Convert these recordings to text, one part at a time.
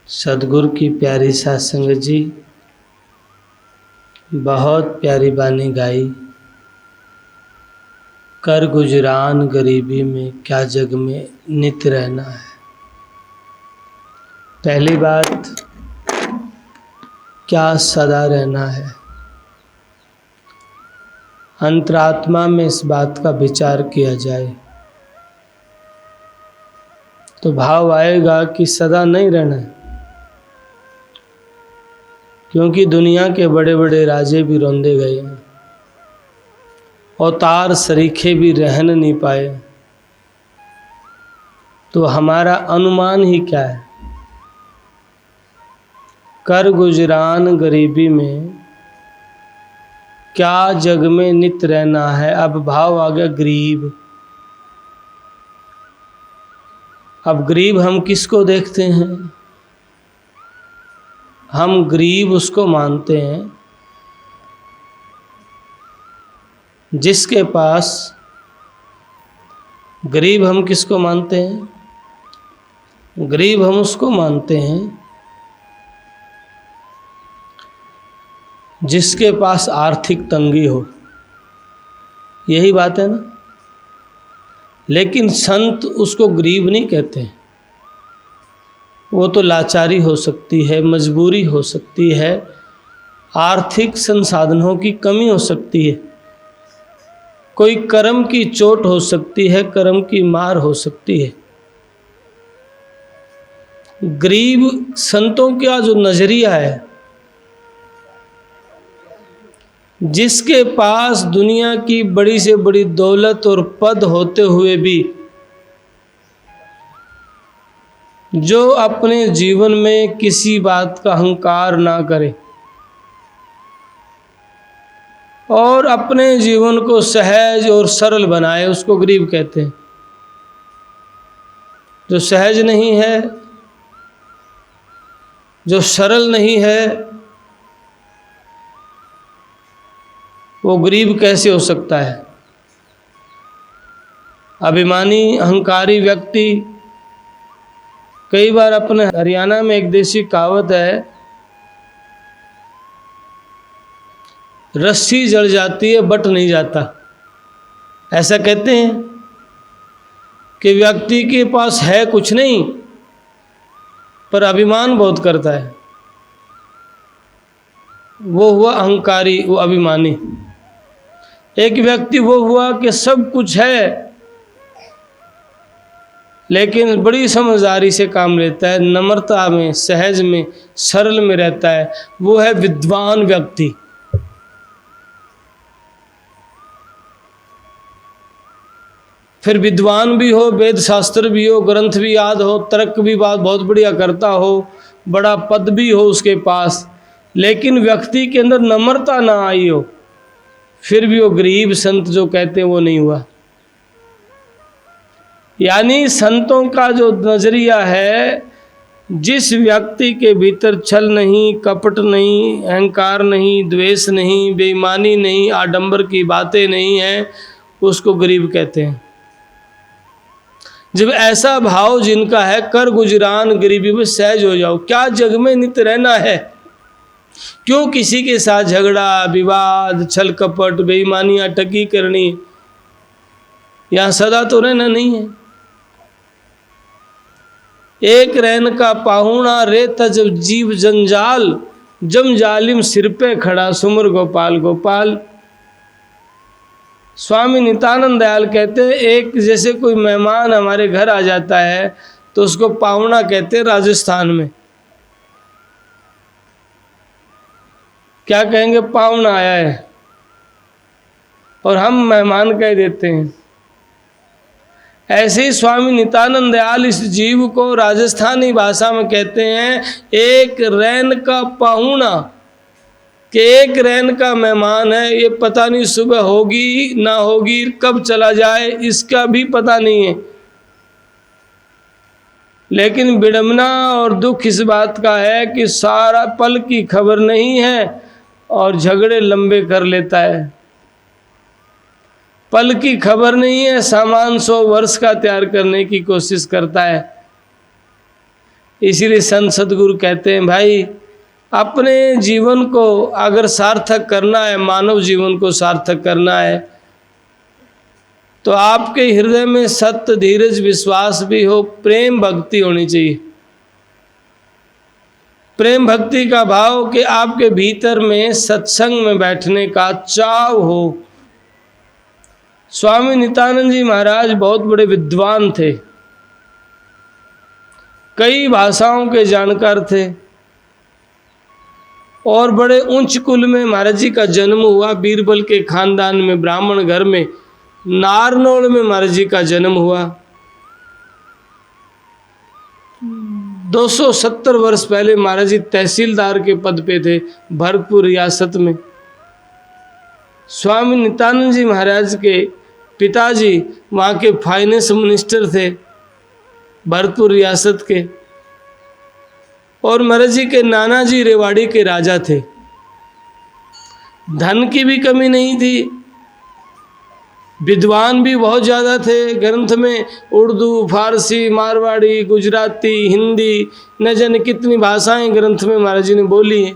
सदगुरु की प्यारी सत्संग जी, बहुत प्यारी बानी गाई। कर गुजरान गरीबी में, क्या जग में नित रहना है। पहली बात, क्या सदा रहना है। अंतरात्मा में इस बात का विचार किया जाए तो भाव आएगा कि सदा नहीं रहना है, क्योंकि दुनिया के बड़े बड़े राजे भी रौंदे गए हैं, अवतार सरीखे भी रहन नहीं पाए। तो हमारा अनुमान ही क्या है। कर गुजरान गरीबी में, क्या जग में नित रहना है। अब भाव आ गया गरीब। अब गरीब हम किसको देखते हैं? हम गरीब उसको मानते हैं जिसके पास, गरीब हम किसको मानते हैं? गरीब हम उसको मानते हैं जिसके पास आर्थिक तंगी हो। यही बात है ना। लेकिन संत उसको गरीब नहीं कहते। वो तो लाचारी हो सकती है, मजबूरी हो सकती है, आर्थिक संसाधनों की कमी हो सकती है, कोई कर्म की चोट हो सकती है, कर्म की मार हो सकती है। गरीब संतों का जो नजरिया है, जिसके पास दुनिया की बड़ी से बड़ी दौलत और पद होते हुए भी जो अपने जीवन में किसी बात का अहंकार ना करे और अपने जीवन को सहज और सरल बनाए, उसको गरीब कहते हैं। जो सहज नहीं है, जो सरल नहीं है, वो गरीब कैसे हो सकता है। अभिमानी अहंकारी व्यक्ति, कई बार अपने हरियाणा में एक देसी कहावत है, रस्सी जड़ जाती है बट नहीं जाता। ऐसा कहते हैं कि व्यक्ति के पास है कुछ नहीं पर अभिमान बहुत करता है, वो हुआ अहंकारी, वो अभिमानी। एक व्यक्ति वो हुआ कि सब कुछ है लेकिन बड़ी समझदारी से काम लेता है, नम्रता में, सहज में, सरल में रहता है, वो है विद्वान व्यक्ति। फिर विद्वान भी हो, वेद शास्त्र भी हो, ग्रंथ भी याद हो, तर्क भी बात बहुत बढ़िया करता हो, बड़ा पद भी हो उसके पास, लेकिन व्यक्ति के अंदर नम्रता ना आई हो, फिर भी वो गरीब संत जो कहते हैं वो नहीं हुआ। यानी संतों का जो नजरिया है, जिस व्यक्ति के भीतर छल नहीं, कपट नहीं, अहंकार नहीं, द्वेष नहीं, बेईमानी नहीं, आडंबर की बातें नहीं है, उसको गरीब कहते हैं। जब ऐसा भाव जिनका है, कर गुजरान गरीबी में सहज हो जाओ। क्या जग में नित रहना है। क्यों किसी के साथ झगड़ा, विवाद, छल कपट, बेईमानियां, ठगी करनी। यहां सदा तो रहना नहीं है। एक रैन का पाहुणा रेत जब जीव जंजाल, जम जालिम सिर पे खड़ा सुमर गोपाल गोपाल। स्वामी नित्यानंद दयाल कहते हैं, एक जैसे कोई मेहमान हमारे घर आ जाता है तो उसको पाहुणा कहते हैं। राजस्थान में क्या कहेंगे? पाहुणा आया है, और हम मेहमान कह देते हैं। ऐसे ही स्वामी नित्यानंद दयाल इस जीव को राजस्थानी भाषा में कहते हैं एक रैन का पाहुणा, कि एक रैन का मेहमान है। ये पता नहीं सुबह होगी ना होगी, कब चला जाए इसका भी पता नहीं है। लेकिन विडंबना और दुख इस बात का है कि सारा पल की खबर नहीं है और झगड़े लंबे कर लेता है। पल की खबर नहीं है, सामान 100 वर्ष का तैयार करने की कोशिश करता है। इसीलिए संत सद्गुरु कहते हैं भाई अपने जीवन को अगर सार्थक करना है, मानव जीवन को सार्थक करना है, तो आपके हृदय में सत्य, धीरज, विश्वास भी हो, प्रेम भक्ति होनी चाहिए। प्रेम भक्ति का भाव कि आपके भीतर में सत्संग में बैठने का चाव हो। स्वामी नित्यानंद जी महाराज बहुत बड़े विद्वान थे, कई भाषाओं के जानकार थे और बड़े उच्च कुल में महाराज जी का जन्म हुआ। बीरबल के खानदान में, ब्राह्मण घर में, नारनौल में महाराज जी का जन्म हुआ। 270 वर्ष पहले महाराज जी तहसीलदार के पद पे थे भरतपुर रियासत में। स्वामी नित्यानंद जी महाराज के पिताजी वहाँ के फाइनेंस मिनिस्टर थे भरतपुर रियासत के, और महाराज जी के नाना जी रेवाड़ी के राजा थे। धन की भी कमी नहीं थी, विद्वान भी बहुत ज़्यादा थे। ग्रंथ में उर्दू, फारसी, मारवाड़ी, गुजराती, हिंदी, न जाने कितनी भाषाएं ग्रंथ में महाराज जी ने बोली हैं।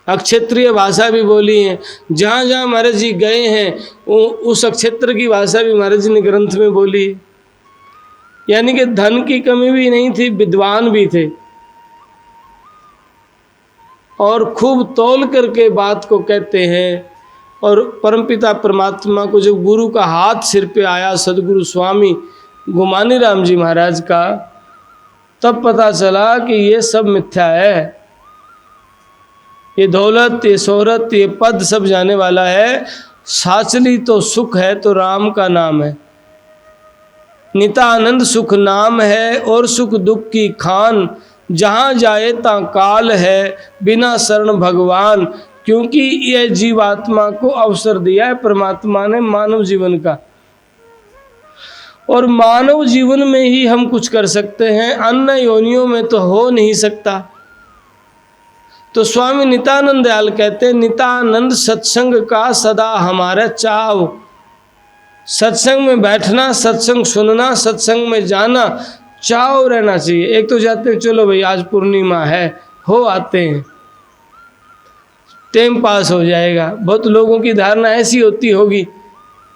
अक्षेत्रीय भाषा भी बोली है। जहाँ जहाँ महाराज जी गए हैं उस अक्षेत्र की भाषा भी महाराज जी ने ग्रंथ में बोली है। यानी कि धन की कमी भी नहीं थी, विद्वान भी थे और खूब तौल करके बात को कहते हैं। और परमपिता परमात्मा को जब गुरु का हाथ सिर पे आया, सदगुरु स्वामी गुमानी राम जी महाराज का, तब पता चला कि ये सब मिथ्या है, ये दौलत, ये शोहरत, ये पद सब जाने वाला है। साचली तो सुख है तो राम का नाम है। नितानंद सुख नाम है और सुख दुख की खान, जहाँ जाए ता काल है बिना शरण भगवान। क्योंकि यह जीवात्मा को अवसर दिया है परमात्मा ने मानव जीवन का, और मानव जीवन में ही हम कुछ कर सकते हैं, अन्य योनियों में तो हो नहीं सकता। तो स्वामी नित्यानंद दयाल कहते हैं, नित्यानंद सत्संग का सदा हमारा चाव। सत्संग में बैठना, सत्संग सुनना, सत्संग में जाना चाव रहना चाहिए। एक तो जाते हैं चलो भाई आज पूर्णिमा है, हो आते हैं, टाइम पास हो जाएगा। बहुत लोगों की धारणा ऐसी होती होगी,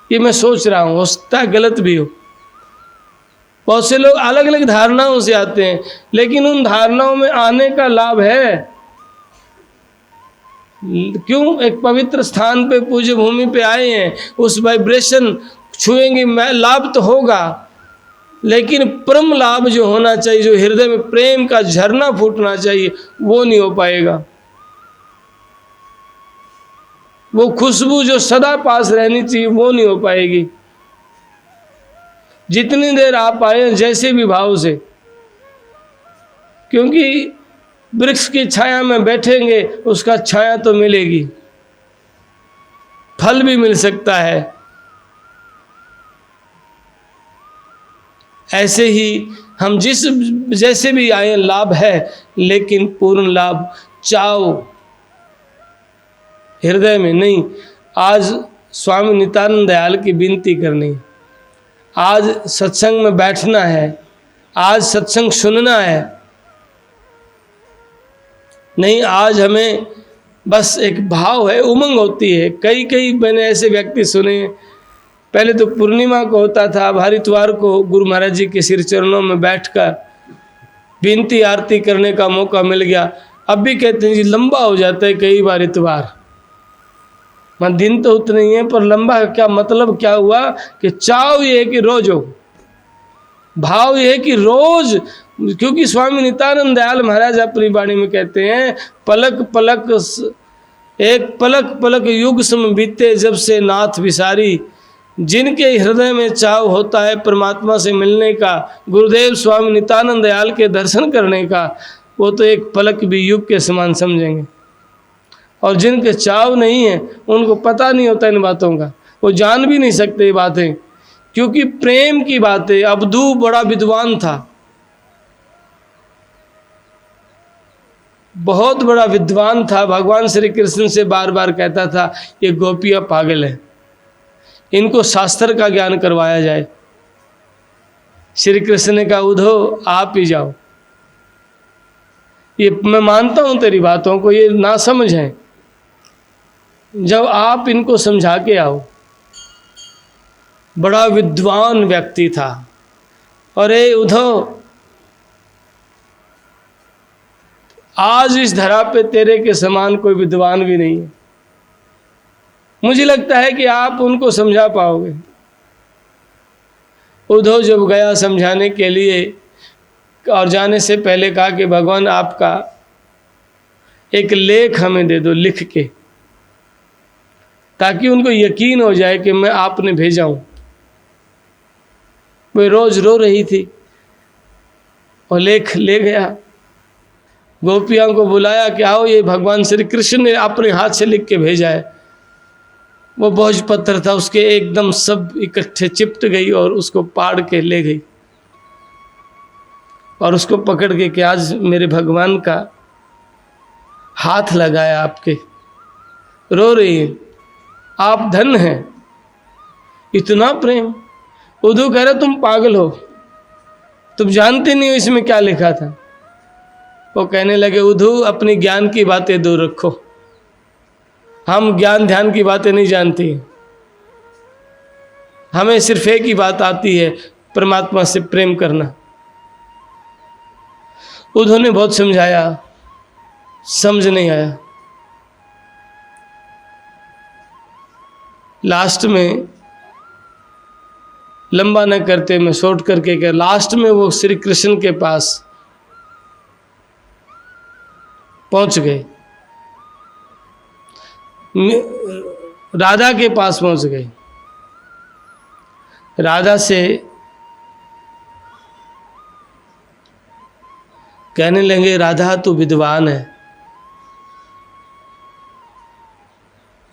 ये मैं सोच रहा हूँ, हो सकता है गलत भी हो। बहुत से लोग अलग अलग धारणाओं से आते हैं, लेकिन उन धारणाओं में आने का लाभ है क्यों? एक पवित्र स्थान पे, पूज्य भूमि पे आए हैं, उस वाइब्रेशन छुएंगे, लाभ तो होगा, लेकिन परम लाभ जो होना चाहिए, जो हृदय में प्रेम का झरना फूटना चाहिए, वो नहीं हो पाएगा। वो खुशबू जो सदा पास रहनी चाहिए वो नहीं हो पाएगी। जितनी देर आप आए जैसे भी भाव से, क्योंकि वृक्ष की छाया में बैठेंगे उसका छाया तो मिलेगी, फल भी मिल सकता है। ऐसे ही हम जैसे भी आए लाभ है, लेकिन पूर्ण लाभ चाओ हृदय में नहीं। आज स्वामी नित्यानंद दयाल की विनती करनी, आज सत्संग में बैठना है, आज सत्संग सुनना है, नहीं आज हमें बस एक भाव है, उमंग होती है। कई मैंने ऐसे व्यक्ति सुने, पहले तो पूर्णिमा को होता था, अब हरिद्वार को गुरु महाराज जी के सिर चरणों में बैठकर विनती आरती करने का मौका मिल गया। अब भी कहते हैं जी लंबा हो जाता है कई बार इतवार, दिन तो उतना ही है पर लंबा का क्या मतलब क्या हुआ कि चाव ये है कि रोज हो, भाव ये है कि रोज, क्योंकि स्वामी नित्यानंद दयाल महाराज अपनी वाणी में कहते हैं, पलक पलक एक पलक पलक युग सम बीते जब से नाथ विसारी। जिनके हृदय में चाव होता है परमात्मा से मिलने का, गुरुदेव स्वामी नित्यानंद दयाल के दर्शन करने का, वो तो एक पलक भी युग के समान समझेंगे। और जिनके चाव नहीं है उनको पता नहीं होता इन बातों का, वो जान भी नहीं सकते ये बातें, क्योंकि प्रेम की बातें। अबदू बड़ा विद्वान था, बहुत बड़ा विद्वान था, भगवान श्री कृष्ण से बार बार कहता था ये गोपियाँ पागल हैं, इनको शास्त्र का ज्ञान करवाया जाए। श्री कृष्ण ने कहा उद्धव आप ही जाओ, ये मैं मानता हूं तेरी बातों को, ये ना समझ है, जब आप इनको समझा के आओ। बड़ा विद्वान व्यक्ति था। अरे उद्धव, आज इस धरा पे तेरे के समान कोई विद्वान भी नहीं है, मुझे लगता है कि आप उनको समझा पाओगे। उद्धव जब गया समझाने के लिए और जाने से पहले कहा कि भगवान आपका एक लेख हमें दे दो लिख के, ताकि उनको यकीन हो जाए कि मैं आपने भेजा हूं। वे रोज रो रही थी और लेख ले गया। गोपियों को बुलाया कि आओ, ये भगवान श्री कृष्ण ने अपने हाथ से लिख के भेजा है। वो भोजपत्र था, उसके एकदम सब इकट्ठे चिपट गई और उसको पाड़ के ले गई और उसको पकड़ के कि आज मेरे भगवान का हाथ लगाया आपके। रो रही है, आप धन हैं, इतना प्रेम। उद्धव कह रहे तुम पागल हो, तुम जानते नहीं हो इसमें क्या लिखा था। वो कहने लगे उद्धव अपनी ज्ञान की बातें दूर रखो, हम ज्ञान ध्यान की बातें नहीं जानती, हमें सिर्फ एक ही बात आती है, परमात्मा से प्रेम करना। उद्धव ने बहुत समझाया, समझ नहीं आया। लास्ट में, लंबा न करते मैं शॉर्ट करके कह, लास्ट में वो श्री कृष्ण के पास पहुंच गए, राधा के पास पहुंच गए। राधा से कहने लगे राधा तू विद्वान है,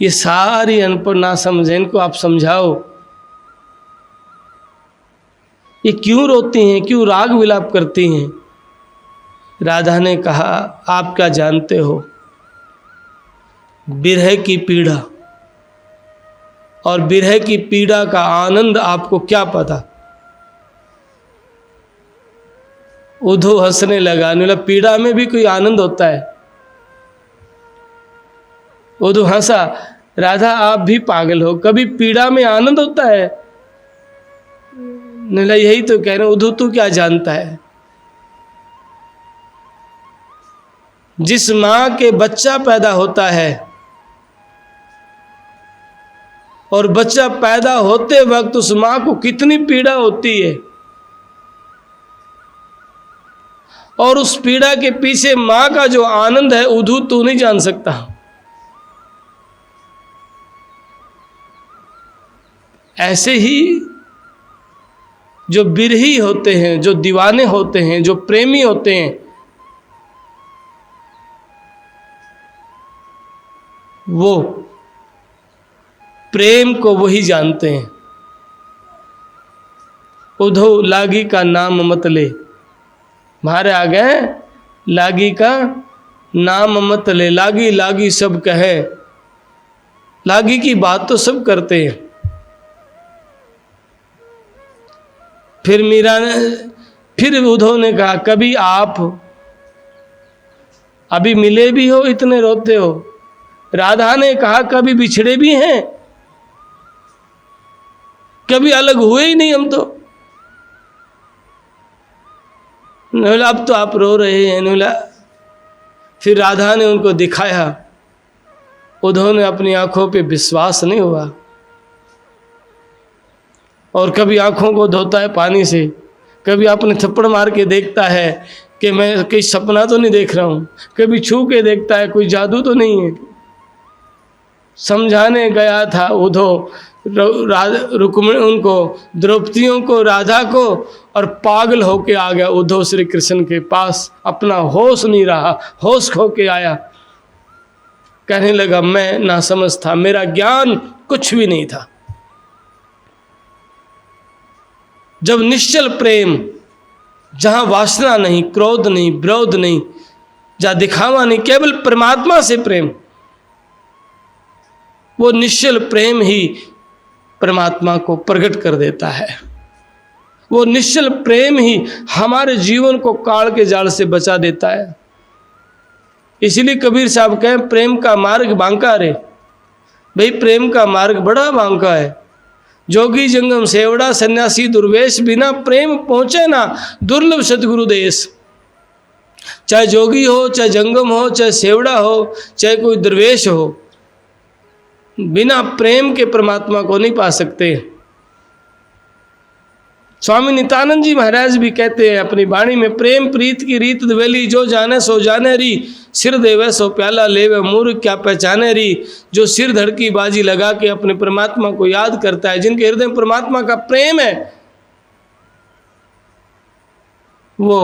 ये सारी अनपढ़ ना समझे, इनको आप समझाओ, ये क्यों रोती हैं, क्यों राग विलाप करती हैं। राधा ने कहा आप क्या जानते हो बिरह की पीड़ा, और बिरह की पीड़ा का आनंद आपको क्या पता। उद्धव हंसने लगा, बोला पीड़ा में भी कोई आनंद होता है। उद्धव हंसा, राधा आप भी पागल हो, कभी पीड़ा में आनंद होता है। बोला यही तो कह रहे, उद्धव तू क्या जानता है, जिस मां के बच्चा पैदा होता है और बच्चा पैदा होते वक्त उस मां को कितनी पीड़ा होती है, और उस पीड़ा के पीछे मां का जो आनंद है उद्धव तू नहीं जान सकता। ऐसे ही जो बिरही होते हैं, जो दीवाने होते हैं, जो प्रेमी होते हैं, वो प्रेम को वही जानते हैं। उद्धव लागी का नाम मत ले, मारे आ गए, लागी का नाम मत ले, लागी लागी सब कहे, लागी की बात तो सब करते हैं। फिर मीरा ने, फिर उद्धव ने कहा कभी आप अभी मिले भी हो इतने रोते हो। राधा ने कहा कभी बिछड़े भी हैं, कभी अलग हुए ही नहीं हम तो। बोला अब तो आप रो रहे हैं। बोला फिर राधा ने उनको दिखाया, उद्धव ने अपनी आंखों पे विश्वास नहीं हुआ, और कभी आंखों को धोता है पानी से, कभी अपने थप्पड़ मार के देखता है कि मैं कोई सपना तो नहीं देख रहा हूँ, कभी छू के देखता है कोई जादू तो नहीं है। समझाने गया था उद्धव रुक्मिणी, उनको द्रौपदियों को, राधा को, और पागल होके आ गया उद्धव श्री कृष्ण के पास। अपना होश नहीं रहा, होश खो के आया, कहने लगा मैं नासमझ था, मेरा ज्ञान कुछ भी नहीं था। जब निश्चल प्रेम, जहां वासना नहीं, क्रोध नहीं, विरोध नहीं, जहां दिखावा नहीं, केवल परमात्मा से प्रेम, वो निश्चल प्रेम ही परमात्मा को प्रकट कर देता है। वो निश्चल प्रेम ही हमारे जीवन को काल के जाल से बचा देता है। इसीलिए कबीर साहब कहें प्रेम का मार्ग बांका रे। भाई प्रेम का मार्ग बड़ा बांका है। जोगी जंगम सेवड़ा सन्यासी दुर्वेश, बिना प्रेम पहुंचे ना दुर्लभ सतगुरु देश। चाहे जोगी हो, चाहे जंगम हो, चाहे सेवड़ा हो, चाहे कोई दरवेश हो, बिना प्रेम के परमात्मा को नहीं पा सकते। स्वामी नित्यानंद जी महाराज भी कहते हैं अपनी वाणी में, प्रेम प्रीत की रीत द्वेली, जो जाने सो जाने री, सिर देवे सो प्याला लेवे, मूर्ख क्या पहचाने री। जो सिर धड़की बाजी लगा के अपने परमात्मा को याद करता है, जिनके हृदय में परमात्मा का प्रेम है, वो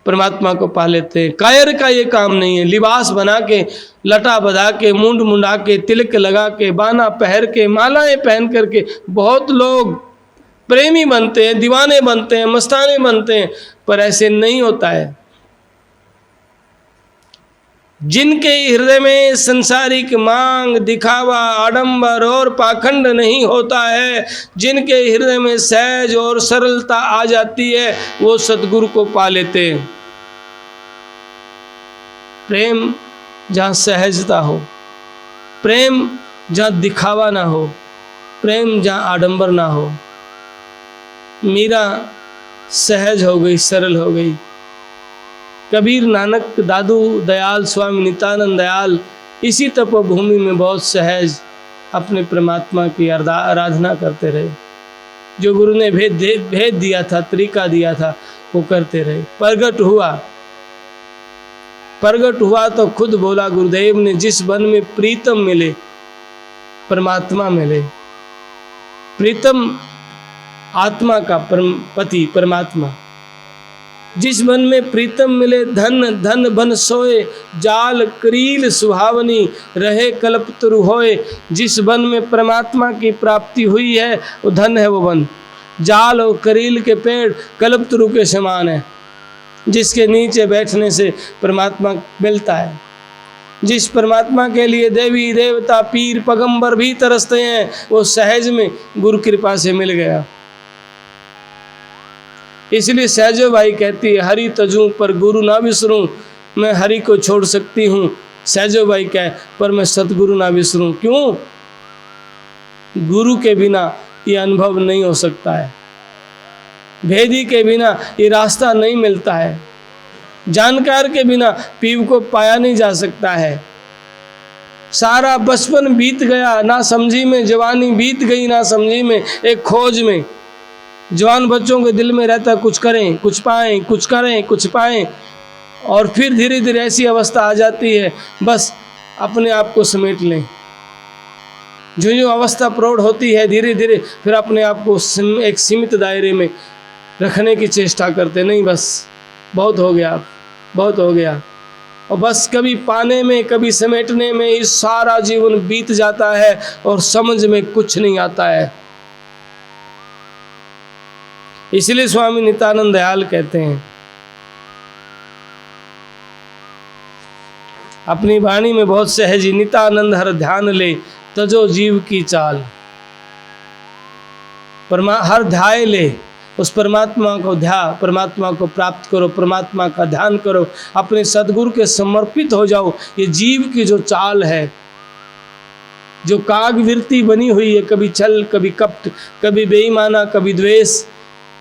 परमात्मा को पा लेते हैं। कायर का ये काम नहीं है। लिबास बना के, लटा बधा के, मुंड मुंडा के, तिलक लगा के, बाना पहन के, मालाएं पहन करके बहुत लोग प्रेमी बनते हैं, दीवाने बनते हैं, मस्ताने बनते हैं, पर ऐसे नहीं होता है। जिनके हृदय में संसारिक मांग, दिखावा, आडंबर और पाखंड नहीं होता है, जिनके हृदय में सहज और सरलता आ जाती है, वो सतगुरु को पा लेते हैं। प्रेम जहाँ सहजता हो, प्रेम जहाँ दिखावा ना हो, प्रेम जहाँ आडंबर ना हो। मीरा सहज हो गई, सरल हो गई। कबीर, नानक, दादू दयाल, स्वामी नित्यानंद दयाल इसी तपोभूमि में बहुत सहज अपने परमात्मा की आराधना करते रहे। जो गुरु ने भेद दिया था, तरीका दिया था, वो करते रहे। प्रगट हुआ तो खुद बोला गुरुदेव ने, जिस वन में प्रीतम मिले परमात्मा मिले। प्रीतम आत्मा का पति परमात्मा। जिस मन में प्रीतम मिले, धन धन बन सोए, जाल करील सुहावनी, रहे कल्पतरु होए। जिस वन में परमात्मा की प्राप्ति हुई है, वो धन है, वो वन। जाल और करील के पेड़ कल्पतरु के समान है, जिसके नीचे बैठने से परमात्मा मिलता है। जिस परमात्मा के लिए देवी देवता पीर पैगंबर भी तरसते हैं, वो सहज में गुरु कृपा से मिल गया। इसलिए सहजो भाई कहती है, हरि तजूं पर गुरु ना बिसरूं, मैं हरि को छोड़ सकती हूँ। सहजो भाई कहे, पर मैं सतगुरु ना बिसरूं। क्यों? गुरु के बिना ये अनुभव नहीं हो सकता है, भेदी के बिना ये रास्ता नहीं मिलता है, जानकार के बिना पीव को पाया नहीं जा सकता है। सारा बचपन बीत गया ना समझी में, जवानी बीत गई ना समझी में, एक खोज में। जवान बच्चों के दिल में रहता कुछ करें, कुछ पाएं, कुछ करें, कुछ पाएं, और फिर धीरे धीरे ऐसी अवस्था आ जाती है बस अपने आप को समेट लें। जो जो अवस्था प्रौढ़ होती है, धीरे धीरे फिर अपने आप को एक सीमित दायरे में रखने की चेष्टा करते, नहीं बस बहुत हो गया, बहुत हो गया। और बस कभी पाने में, कभी समेटने में इस सारा जीवन बीत जाता है और समझ में कुछ नहीं आता है। इसलिए स्वामी नित्यानंद दयाल कहते हैं अपनी वाणी में बहुत सहजी, नित्यानंद हर ध्यान ले, तजो जीव की चाल। हर ध्याय ले, उस परमात्मा को परमात्मा को प्राप्त करो, परमात्मा का ध्यान करो, अपने सदगुरु के समर्पित हो जाओ। ये जीव की जो चाल है, जो कागवृत्ति बनी हुई है, कभी छल, कभी कपट, कभी बेईमाना, कभी द्वेष,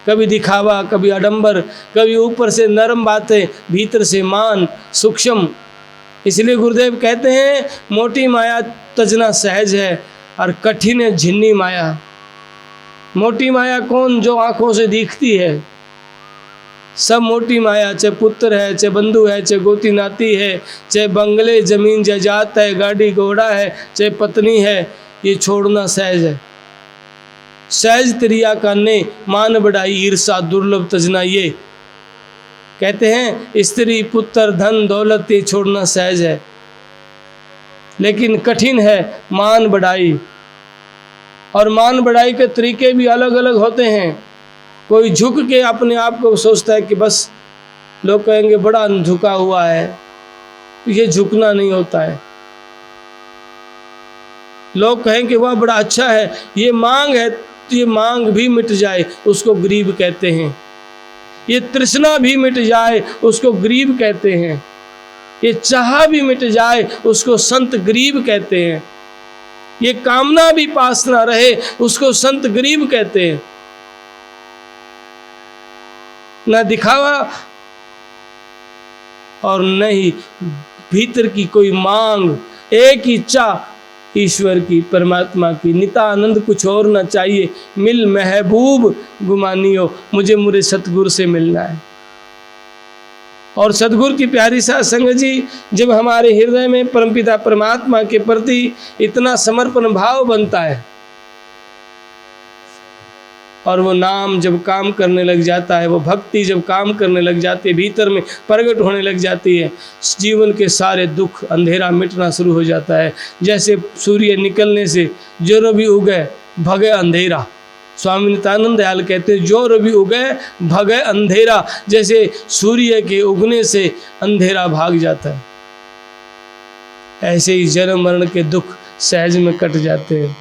कभी दिखावा, कभी आडंबर, कभी ऊपर से नरम बातें, भीतर से मान सूक्ष्म। इसलिए गुरुदेव कहते हैं, मोटी माया तजना सहज है और कठिन है झिन्नी माया। मोटी माया कौन? जो आंखों से दिखती है, सब मोटी माया, चाहे पुत्र है, चाहे बंधु है, चाहे गोती नाती है, चाहे बंगले जमीन जायदाद है, गाड़ी घोड़ा है, चाहे पत्नी है, ये छोड़ना सहज है। सहज त्रिया काने, मान बढ़ाई ईर्षा दुर्लभ तजना। ये कहते हैं स्त्री पुत्र धन दौलत ये छोड़ना सहज है, लेकिन कठिन है मान बढ़ाई। और मान बढ़ाई के तरीके भी अलग अलग होते हैं। कोई झुक के अपने आप को सोचता है कि बस लोग कहेंगे बड़ा झुका हुआ है, ये झुकना नहीं होता है। लोग कहेंगे वह बड़ा अच्छा है, ये मांग है, ये मांग भी मिट जाए उसको गरीब कहते हैं, ये तृष्णा भी मिट जाए उसको गरीब कहते हैं, ये चाह भी मिट जाए उसको संत गरीब कहते हैं, ये कामना भी पास ना रहे उसको संत गरीब कहते हैं। ना दिखावा और न ही भीतर की कोई मांग, एक इच्छा ईश्वर की, परमात्मा की, नितानंद, कुछ और ना चाहिए। मिल महबूब गुमानियो, मुझे मुरे सतगुरु से मिलना है। और सतगुरु की प्यारी साध संगत जी, जब हमारे हृदय में परमपिता परमात्मा के प्रति इतना समर्पण भाव बनता है और वो नाम जब काम करने लग जाता है, वो भक्ति जब काम करने लग जाती है, भीतर में प्रकट होने लग जाती है, जीवन के सारे दुख अंधेरा मिटना शुरू हो जाता है। जैसे सूर्य निकलने से जो भी उगे भगे अंधेरा, स्वामी नित्यानंद दयाल कहते हैं जो भी उगे भगे अंधेरा, जैसे सूर्य के उगने से अंधेरा भाग जाता है, ऐसे ही जन्म मरण के दुख सहज में कट जाते हैं।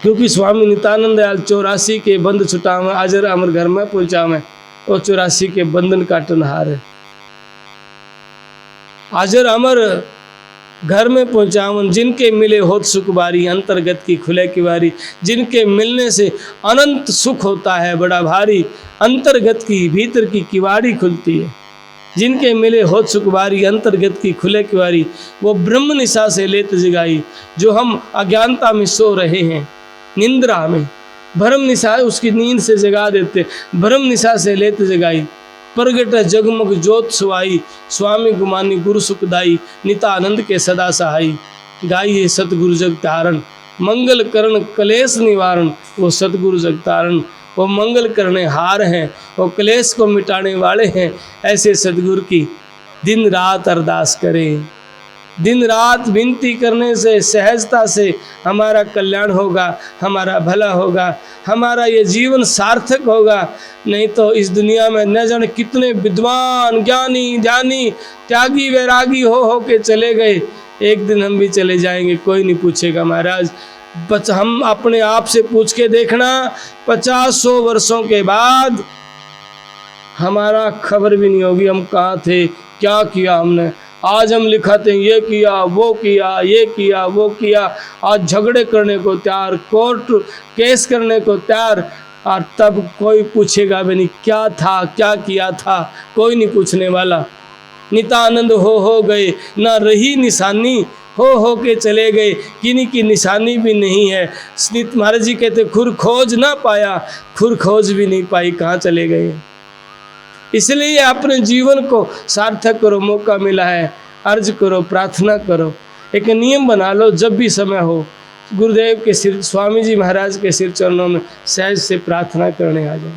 क्योंकि स्वामी नित्यानंद दयाल 84 के बंद छुटावे, अजर अमर घर में पहुंचावे, और 84 के बंधन काटनहार है। अजर अमर घर में पहुंचावन, जिनके मिले होत सुख बारी, अंतर्गत की खुले की बारी, जिनके मिलने से अनंत सुख होता है बड़ा भारी, अंतर्गत की भीतर की किवाड़ी खुलती है। जिनके मिले होत सुख बारी, अंतर्गत की खुले की बारी, वो ब्रह्म निशा से लेत जगाई। जो हम अज्ञानता में सो रहे हैं, निंद्रा में, भ्रम निशा उसकी नींद से जगा देते, भ्रम निशा से लेत जगाई। प्रगट जगमग ज्योत सुवाई, स्वामी गुमानी गुरु सुखदाई, नितानंद के सदा सहाई। गाइए सतगुरु जग तारण, मंगल करण कलेश निवारण। वो सतगुरु जग तारण, वो मंगल करने हार हैं, वो क्लेश को मिटाने वाले हैं। ऐसे सतगुरु की दिन रात अरदास करें, दिन रात विनती करने से, सहजता से हमारा कल्याण होगा, हमारा भला होगा, हमारा ये जीवन सार्थक होगा। नहीं तो इस दुनिया में न जाने कितने विद्वान ज्ञानी ध्यानी त्यागी वैरागी हो के चले गए, एक दिन हम भी चले जाएंगे, कोई नहीं पूछेगा महाराज। हम अपने आप से पूछ के देखना, 50-100 वर्षों के बाद हमारा खबर भी नहीं होगी हम कहाँ थे, क्या किया हमने। आज हम लिखाते हैं ये किया वो किया, ये किया वो किया, आज झगड़े करने को तैयार, कोर्ट केस करने को तैयार, और तब कोई पूछेगा भी नहीं क्या था, क्या किया था, कोई नहीं पूछने वाला। नितानंद हो गए, ना रही निशानी, हो के चले गए, किन्हीं की निशानी भी नहीं है। स्नित महाराज जी कहते खुर खोज ना पाया, खुर खोज भी नहीं पाई, कहाँ चले गए। इसलिए अपने जीवन को सार्थक करो, मौका मिला है, अर्ज करो, प्रार्थना करो, एक नियम बना लो, जब भी समय हो गुरुदेव के सिर, स्वामी जी महाराज के सिर चरणों में सहज से प्रार्थना करने आ जाओ।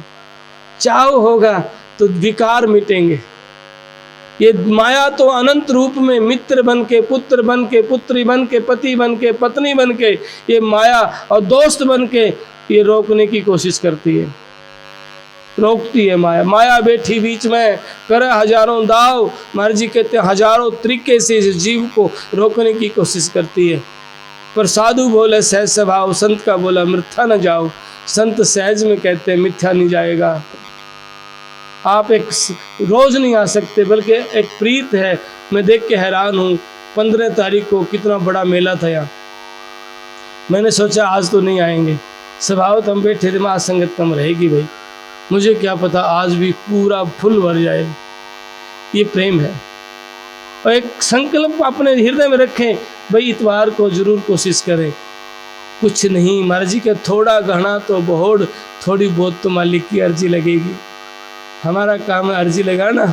चाहो होगा तो विकार मिटेंगे। ये माया तो अनंत रूप में मित्र बन के, पुत्र बन के, पुत्री बन के, पति बन के, पत्नी बन के, ये माया और दोस्त बन के ये रोकने की कोशिश करती है, रोकती है माया। माया बैठी बीच में करे हजारों दाव, महाराज जी कहते हैं हजारों तरीके से इस जीव को रोकने की कोशिश करती है। पर साधु बोले सहज स्वभाव, संत का बोला मिथ्या न जाओ। संत सहज में कहते हैं मिथ्या नहीं जाएगा। आप एक रोज नहीं आ सकते, बल्कि एक प्रीत है। मैं देख के हैरान हूँ, 15 तारीख को कितना बड़ा मेला था यहाँ। मैंने सोचा आज तो नहीं आएंगे, स्वभावत हम बैठे थे, में आज संगत कम रहेगी भाई, मुझे क्या पता आज भी पूरा फुल भर जाए। ये प्रेम है। और एक संकल्प अपने हृदय में रखें, भाई इतवार को जरूर कोशिश करें। कुछ नहीं, मर्जी के थोड़ा गहना तो बहुड़, थोड़ी बहुत तो मालिक की अर्जी लगेगी। हमारा काम है अर्जी लगाना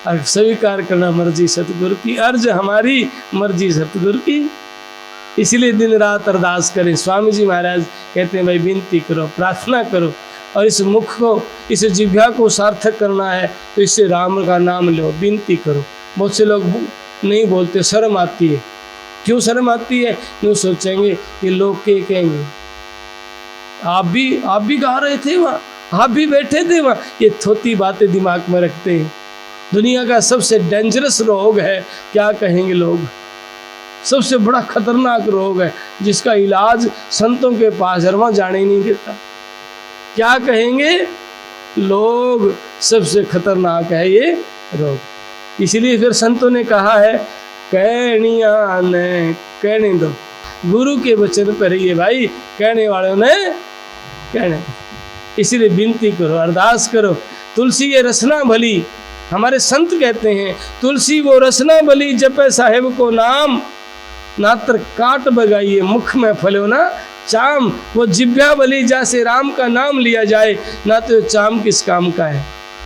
और स्वीकार करना मर्जी सतगुरु की, अर्ज हमारी मर्जी सतगुरु की। इसलिए दिन रात अरदास करें। स्वामी जी महाराज कहते हैं भाई विनती करो, प्रार्थना करो, और इस मुख को, इस जिह्वा को सार्थक करना है तो इससे राम का नाम लो, विनती करो। बहुत से लोग नहीं बोलते, शर्म आती है। क्यों शर्म आती है? यूँ सोचेंगे ये लोग क्या कहेंगे। आप भी गा रहे थे वहाँ, आप भी बैठे थे वहाँ, ये थोती बातें दिमाग में रखते हैं। दुनिया का सबसे डेंजरस रोग है क्या कहेंगे लोग। सबसे बड़ा खतरनाक रोग है जिसका इलाज संतों के पास हरमा जाने ही नहीं देता। क्या कहेंगे लोग, सबसे खतरनाक है ये रोग। इसलिए फिर संतों ने कहा है कहनिया ने कहने दो, गुरु के वचन पर रहिए भाई, कहने वालों ने कहने दो। इसलिए विनती करो, अरदास करो। तुलसी ये रसना भली, हमारे संत कहते हैं तुलसी वो रसना भली, जपे साहेब को नाम, नात्र काट बगाइए मुख में फलो ना चाम। वो जिभ्या भली, जैसे राम का नाम लिया जाए ना तो चाम किस काम का है।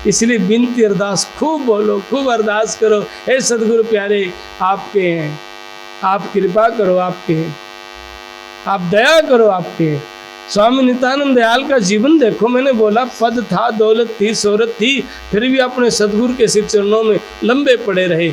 इसलिए विनती अरदास खूब बोलो, खूब अरदास करो। हे सदगुरु प्यारे आपके हैं, आप कृपा करो आपके हैं, आप दया करो आपके हैं। स्वामी नित्यानंद दयाल का जीवन देखो, मैंने बोला पद था, दौलत थी, शोहरत थी, फिर भी अपने सदगुरु के सिर चरणों में लंबे पड़े रहे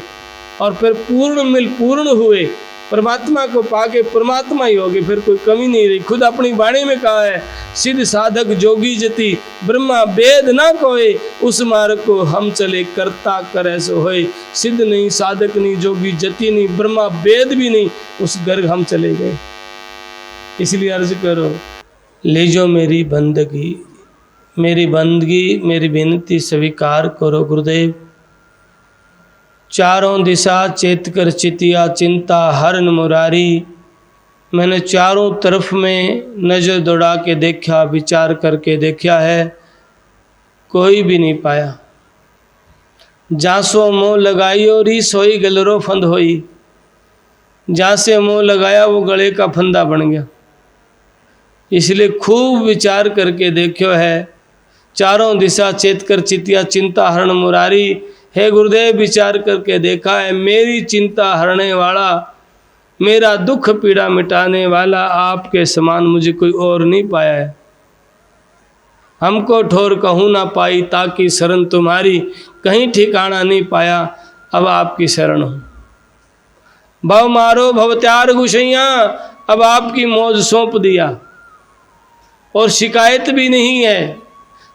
और फिर पूर्ण हुए। परमात्मा को पाके परमात्मा ही हो गए, फिर कोई कमी नहीं रही। खुद अपनी वाणी में कहा है सिद्ध साधक जोगी जति, ब्रह्मा वेद ना कोई, उस मार्ग को हम चले करता करे सो होए। सिद्ध नहीं, साधक नहीं, जोगी जति नहीं, ब्रह्मा वेद भी नहीं, उस गर्ग हम चले गए। इसलिए अर्ज करो लीजो मेरी बंदगी, मेरी विनती स्वीकार करो गुरुदेव। चारों दिशा चेत कर चितिया, चिंता हरन मुरारी। मैंने चारों तरफ में नज़र दौड़ा के देखा, विचार करके देखा है, कोई भी नहीं पाया। जासो मोह लगाइयो री सोई गलरो फंद होई, जहाँ से मोह लगाया वो गले का फंदा बन गया। इसलिए खूब विचार करके देखो है। चारों दिशा चेत कर चितिया, चिंता हरण मुरारी। हे गुरुदेव विचार करके देखा है, मेरी चिंता हरने वाला, मेरा दुख पीड़ा मिटाने वाला आपके समान मुझे कोई और नहीं पाया है। हमको ठोर कहूँ ना पाई, ताकि शरण तुम्हारी, कहीं ठिकाना नहीं पाया, अब आपकी शरण हो। भव मारो भव त्यार गुसैया, अब आपकी मौज सौंप दिया और शिकायत भी नहीं है।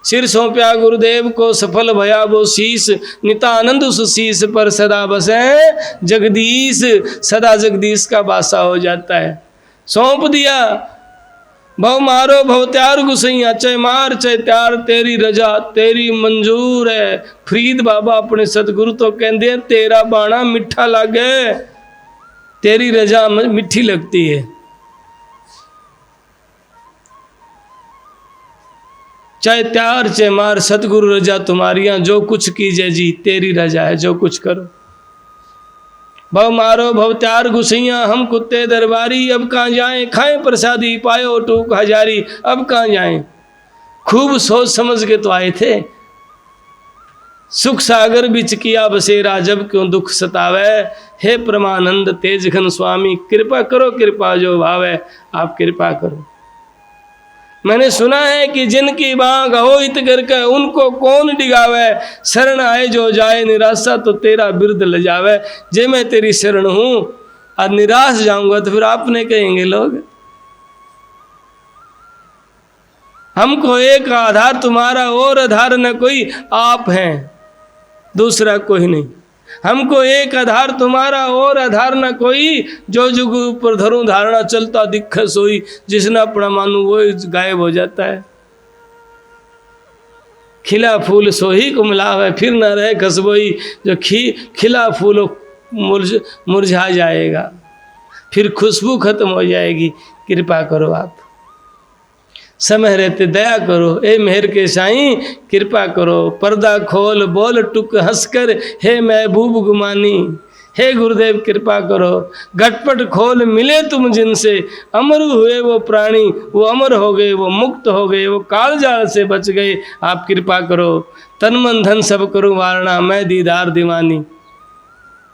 सिर सौंप्या गुरुदेव को, सफल भया वो शीस, नितानंद उस शीस पर सदा बसे जगदीश। सदा जगदीश का बासा हो जाता है। सौंप दिया। भव मारो भव त्यार गुसैया, चाहे मार चाहे त्यार तेरी रजा तेरी मंजूर है। फरीद बाबा अपने सतगुरु तो कहते हैं तेरा बाणा मिठा लागे, तेरी रजा मिठी लगती है। चाहे त्यार चाहे मार सतगुरु रजा तुम्हारियां, जो कुछ कीजिए जी तेरी रजा है, जो कुछ करो। भव मारो भव त्यार गुसैया, हम कुत्ते दरबारी, अब कहाँ जाएं, खाएं प्रसादी पायो टूक हजारी, अब कहाँ जाएं। खूब सोच समझ के तो आए थे। सुख सागर बिच किया बसेरा, जब क्यों दुख सतावे। हे परमानंद तेज घन स्वामी, कृपा करो कृपा जो भावे, आप कृपा करो। मैंने सुना है कि जिनकी बाँ हो इत करके उनको कौन डिगावे। शरण आए जो जाए निराशा, तो तेरा बिरद ल जावे। जे मैं तेरी शरण हूँ और निराश जाऊंगा तो फिर आपने कहेंगे लोग। हमको एक आधार तुम्हारा और आधार न कोई, आप हैं दूसरा कोई नहीं। हमको एक आधार तुम्हारा और आधार न कोई, जो जुग ऊपर धरूं धारणा चलता दिख सोई। जिसने अपना मानू वो गायब हो जाता है। खिला फूल सोही को मिलावे, फिर न रहे खसबोई। जो खिला फूल मुरझा जाएगा, फिर खुशबू खत्म हो जाएगी। कृपा करो आप, समय रहते दया करो। ए मेहर के साईं कृपा करो। पर्दा खोल बोल टुक हंसकर, हे महबूब गुमानी। हे गुरुदेव कृपा करो। घटपट खोल मिले तुम जिनसे, अमर हुए वो प्राणी, वो अमर हो गए, वो मुक्त हो गए, वो कालजाल से बच गए। आप कृपा करो। तन मन धन सब करूँ वारणा, मैं दीदार दीवानी।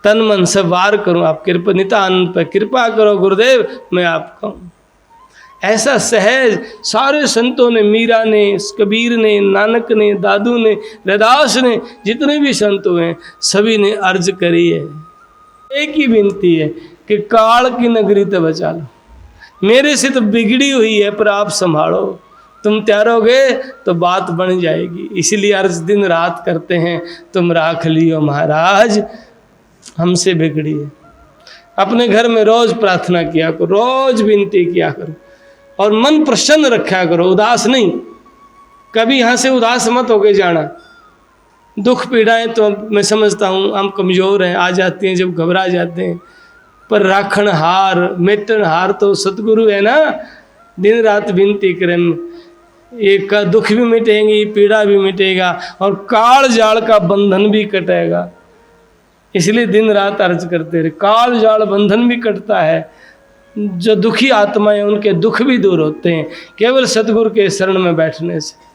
तन मन सब वार करूँ, आप कृपा नितानंद पर कृपा करो गुरुदेव, मैं आपका हूँ। ऐसा सहज सारे संतों ने, मीरा ने, कबीर ने, नानक ने, दादू ने, रैदास ने, जितने भी संत हुए सभी ने अर्ज करी है। एक ही विनती है कि काल की नगरी तो बचा लो। मेरे से तो बिगड़ी हुई है पर आप संभालो। तुम त्यारोगे तो बात बन जाएगी। इसीलिए अर्ज दिन रात करते हैं, तुम राख लियो महाराज हमसे बिगड़ी है। अपने घर में रोज प्रार्थना किया करो, रोज विनती किया करो और मन प्रसन्न रखा करो, उदास नहीं। कभी यहाँ से उदास मत होके जाना। दुख पीड़ाएं तो मैं समझता हूँ हम कमज़ोर हैं, आ जाती हैं जब घबरा जाते हैं, पर राखण हार मेटन हार तो सतगुरु है ना। दिन रात विनती करें, एक का दुख भी मिटेंगी, पीड़ा भी मिटेगा और काल जाल का बंधन भी कटेगा। इसलिए दिन रात अर्ज करते रहे, काल जाल बंधन भी कटता है। जो दुखी आत्माएं उनके दुख भी दूर होते हैं केवल सतगुरु के शरण में बैठने से।